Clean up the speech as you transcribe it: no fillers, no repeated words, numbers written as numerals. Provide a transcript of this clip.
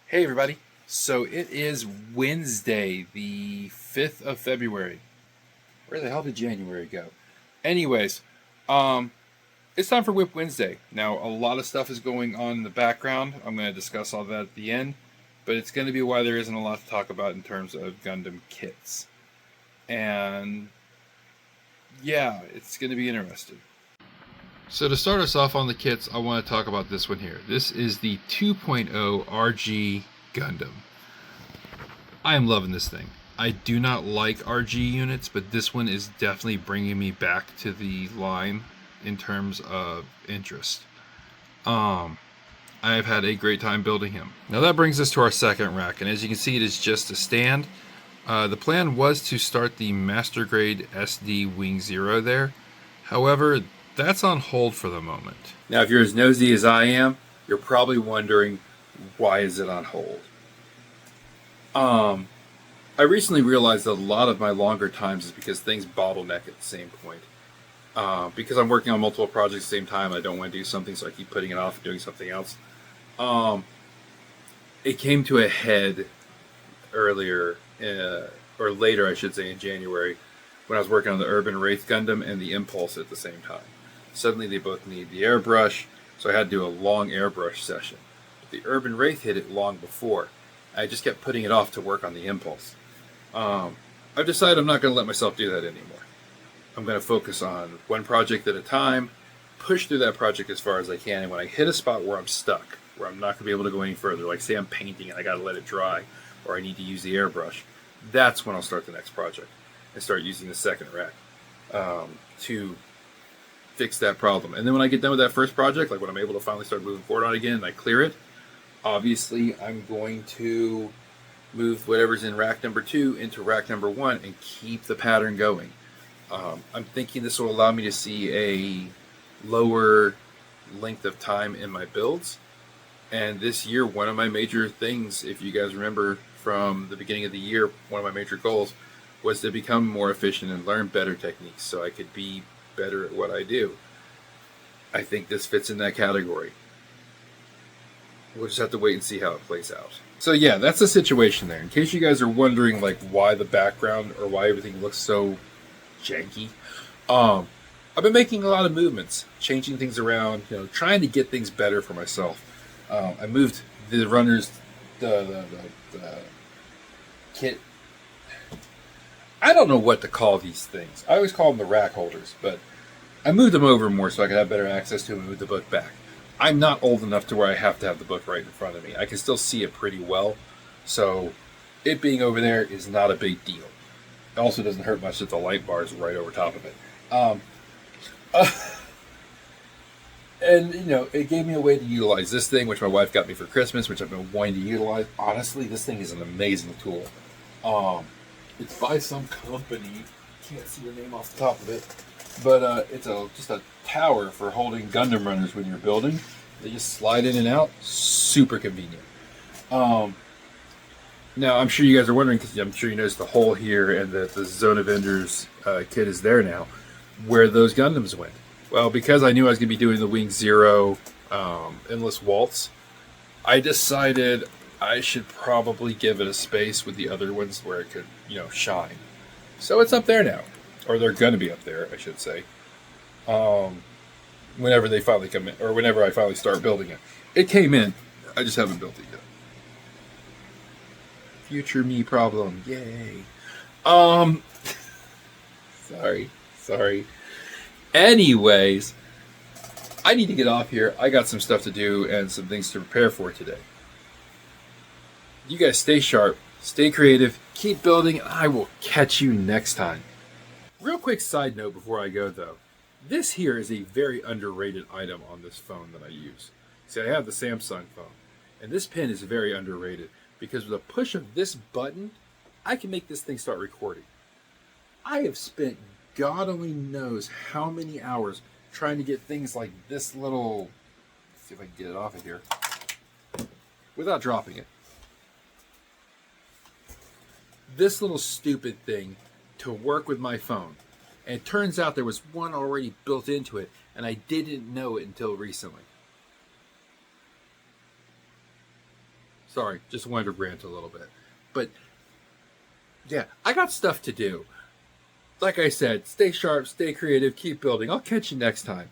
Hey everybody. So it is Wednesday, the 5th of February. Where the hell did January go? Anyways, um it's time for Whip Wednesday. Now, a lot of stuff is going on in the background. I'm going to discuss all that at the end, but it's going to be why there isn't a lot to talk about in terms of Gundam kits. And yeah, it's going to be interesting. So to start us off on the kits, I want to talk about this one here. This is the 2.0 RG Gundam. I am loving this thing. I do not like RG units, but this one is definitely bringing me back to the line in terms of interest. I have had a great time building him. Now that brings us to our second rack, and as you can see, it is just a stand. The plan was to start the Master Grade SD Wing Zero there. However, that's on hold for the moment. Now, if you're as nosy as I am, you're probably wondering, why is it on hold? I recently realized that a lot of my longer times is because things bottleneck at the same point. Because I'm working on multiple projects at the same time, I don't want to do something, so I keep putting it off and doing something else. It came to a head earlier, or later, I should say, in January, when I was working on the Urban Wraith Gundam and the Impulse at the same time. Suddenly, they both need the airbrush, so I had to do a long airbrush session. But the Urban Wraith hit it long before. I just kept putting it off to work on the Impulse. I've decided I'm not going to let myself do that anymore. I'm going to focus on one project at a time, push through that project as far as I can, and when I hit a spot where I'm stuck, where I'm not going to be able to go any further, like say I'm painting and I got to let it dry, or I need to use the airbrush, that's when I'll start the next project and start using the second rack to fix that problem. And then when I get done with that first project, like when I'm able to finally start moving forward on it again and I clear it, obviously I'm going to move whatever's in rack number 2 into rack number 1 and keep the pattern going. I'm thinking this will allow me to see a lower length of time in my builds. And this year, one of my major things, if you guys remember from the beginning of the year, one of my major goals was to become more efficient and learn better techniques so I could be better at what I do. I think this fits in that category. We'll just have to wait and see how it plays out. So yeah, that's the situation there. In case you guys are wondering like why the background or why everything looks so janky, I've been making a lot of movements, changing things around, trying to get things better for myself. I moved the runners, the kit. I don't know what to call these things. I always call them the rack holders, but I moved them over more so I could have better access to them and move the book back. I'm not old enough to where I have to have the book right in front of me. I can still see it pretty well, so it being over there is not a big deal. It also doesn't hurt much that the light bar is right over top of it. And, it gave me a way to utilize this thing, which my wife got me for Christmas, which I've been wanting to utilize. Honestly, this thing is an amazing tool. It's by some company. Can't see the name off the top of it. But it's just a tower for holding Gundam runners when you're building. They just slide in and out. Super convenient. Now, I'm sure you guys are wondering, because I'm sure you noticed the hole here and that the Zone Avengers kit is there now, where those Gundams went. Well, because I knew I was going to be doing the Wing Zero Endless Waltz, I decided I should probably give it a space with the other ones where it could, shine. So it's up there now. Or they're going to be up there, I should say. Whenever they finally come in, or whenever I finally start building it. It came in, I just haven't built it yet. Future me problem, yay. Sorry. Anyways, I need to get off here. I got some stuff to do and some things to prepare for today. You guys stay sharp, stay creative, keep building, and I will catch you next time. Real quick side note before I go though. This here is a very underrated item on this phone that I use. See, I have the Samsung phone, and this pen is very underrated because with a push of this button, I can make this thing start recording. I have spent God only knows how many hours trying to get things like this little, let's see if I can get it off of here, without dropping it. This little stupid thing to work with my phone. And it turns out there was one already built into it, and I didn't know it until recently. Sorry, just wanted to rant a little bit. But yeah, I got stuff to do. Like I said, stay sharp, stay creative, keep building. I'll catch you next time.